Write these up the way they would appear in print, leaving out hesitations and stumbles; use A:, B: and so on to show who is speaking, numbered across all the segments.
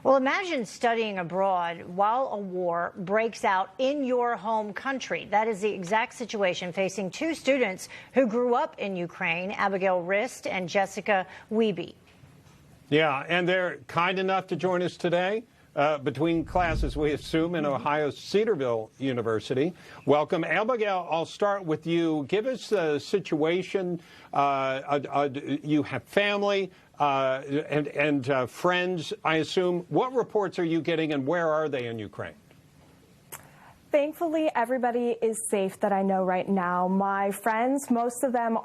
A: Well, imagine studying abroad while a war breaks out in your home country. That is the exact situation facing two students who grew up in Ukraine, Abigail Rist and Jessica Wiebe.
B: Yeah, and they're kind enough to join us today between classes, we assume, in Ohio's Cedarville University. Welcome. Abigail, I'll start with you. Give us the situation. You have family and friends, I assume. What reports are you getting, and where are they in Ukraine?
C: Thankfully, everybody is safe that I know right now. My friends, most of them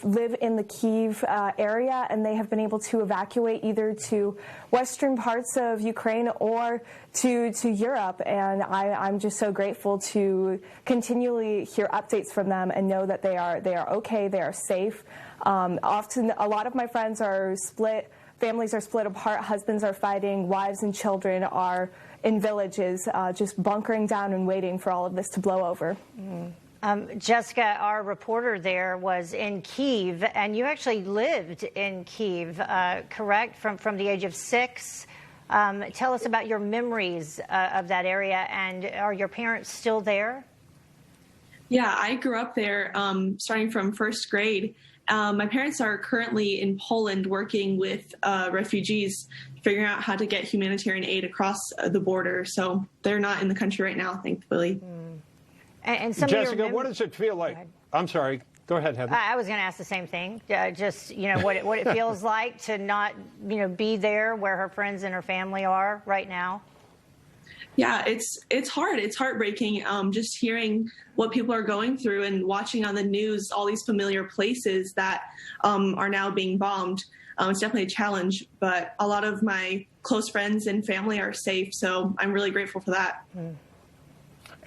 C: live in the Kyiv area, and they have been able to evacuate either to western parts of Ukraine or to Europe. And I'm just so grateful to continually hear updates from them and know that they are okay, they are safe. Often, a lot of my friends are split. Families are split apart. Husbands are fighting. Wives and children are in villages, just bunkering down and waiting for all of this to blow over.
A: Jessica, our reporter there, was in Kyiv, and you actually lived in Kyiv, correct, from the age of 6. Tell us about your memories of that area, and are your parents still there?
D: Yeah, I grew up there starting from first grade. My parents are currently in Poland working with refugees, figuring out how to get humanitarian aid across the border. So they're not in the country right now, thankfully.
A: And some
B: Jessica, what does it feel like? I'm sorry. Go ahead, Heather.
A: I was going to ask the same thing. Just, what it feels like to not, be there where her friends and her family are right now.
D: Yeah, it's hard. It's heartbreaking just hearing what people are going through and watching on the news all these familiar places that are now being bombed. It's definitely a challenge, but a lot of my close friends and family are safe, so I'm really grateful for that.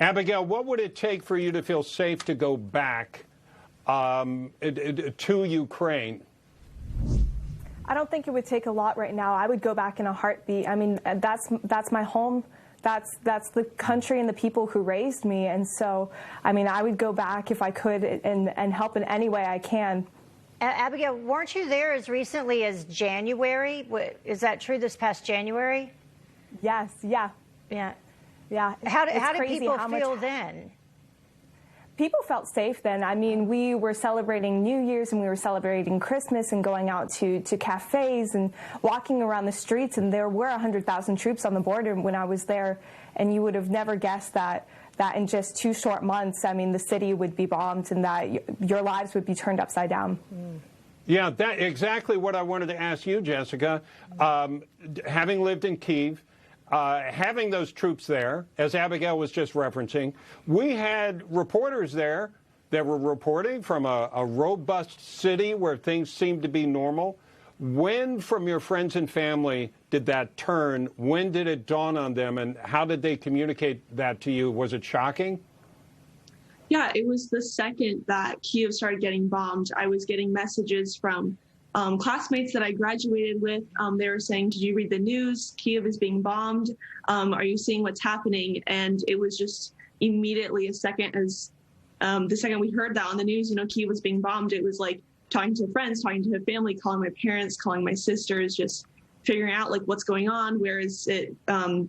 B: Abigail, what would it take for you to feel safe to go back to Ukraine?
C: I don't think it would take a lot right now. I would go back in a heartbeat. I mean, that's my home. That's the country and the people who raised me. And so, I mean, I would go back if I could and help in any way I can.
A: Abigail, weren't you there as recently as January? Is that true, this past January?
C: Yes, yeah.
A: How did people feel then?
C: People felt safe then. I mean, we were celebrating New Year's and we were celebrating Christmas and going out to cafes and walking around the streets, and there were 100,000 troops on the border when I was there, and you would have never guessed that in just 2 short months, I mean, the city would be bombed and that your lives would be turned upside down.
B: Yeah, that's exactly what I wanted to ask you, Jessica. Having lived in Kyiv, having those troops there, as Abigail was just referencing, we had reporters there that were reporting from a robust city where things seemed to be normal. When, from your friends and family, did that turn? When did it dawn on them, and how did they communicate that to you? Was it shocking?
D: Yeah, it was the second that Kyiv started getting bombed. I was getting messages from classmates that I graduated with. They were saying, did you read the news? Kyiv is being bombed. Are you seeing what's happening? And it was just immediately the second we heard that on the news, Kyiv was being bombed, it was like talking to friends, talking to family, calling my parents, calling my sisters, just figuring out like what's going on, where is it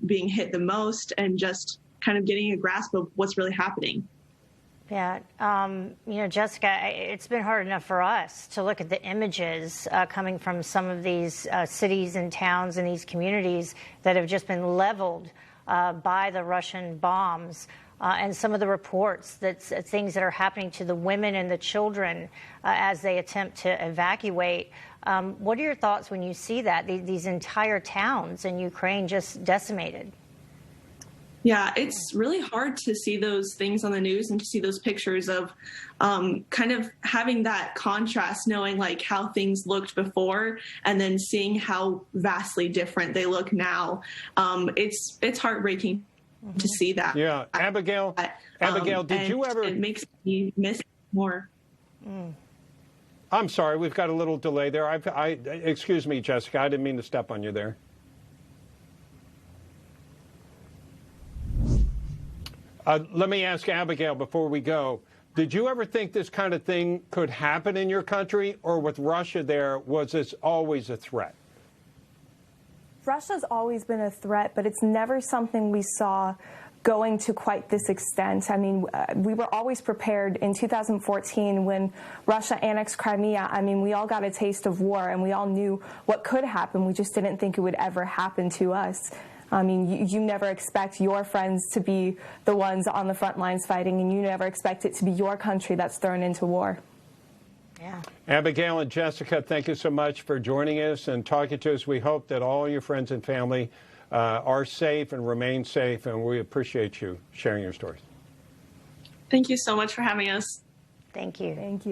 D: being hit the most, and just kind of getting a grasp of what's really happening.
A: Yeah, Jessica, it's been hard enough for us to look at the images coming from some of these cities and towns and these communities that have just been leveled by the Russian bombs, and some of the reports that things that are happening to the women and the children as they attempt to evacuate. What are your thoughts when you see that, these entire towns in Ukraine just decimated?
D: Yeah, it's really hard to see those things on the news and to see those pictures of kind of having that contrast, knowing like how things looked before and then seeing how vastly different they look now. It's heartbreaking to see that.
B: Yeah, Abigail, did you ever?
D: It makes me miss more.
B: I'm sorry, we've got a little delay there. Excuse me, Jessica, I didn't mean to step on you there. Let me ask Abigail before we go. Did you ever think this kind of thing could happen in your country, or with Russia there, was this always a threat?
C: Russia's always been a threat, but it's never something we saw going to quite this extent. I mean, we were always prepared in 2014 when Russia annexed Crimea. I mean, we all got a taste of war, and we all knew what could happen. We just didn't think it would ever happen to us. I mean, you never expect your friends to be the ones on the front lines fighting, and you never expect it to be your country that's thrown into war.
A: Yeah.
B: Abigail and Jessica, thank you so much for joining us and talking to us. We hope that all your friends and family are safe and remain safe, and we appreciate you sharing your stories.
D: Thank you so much for having us.
A: Thank you.
C: Thank you.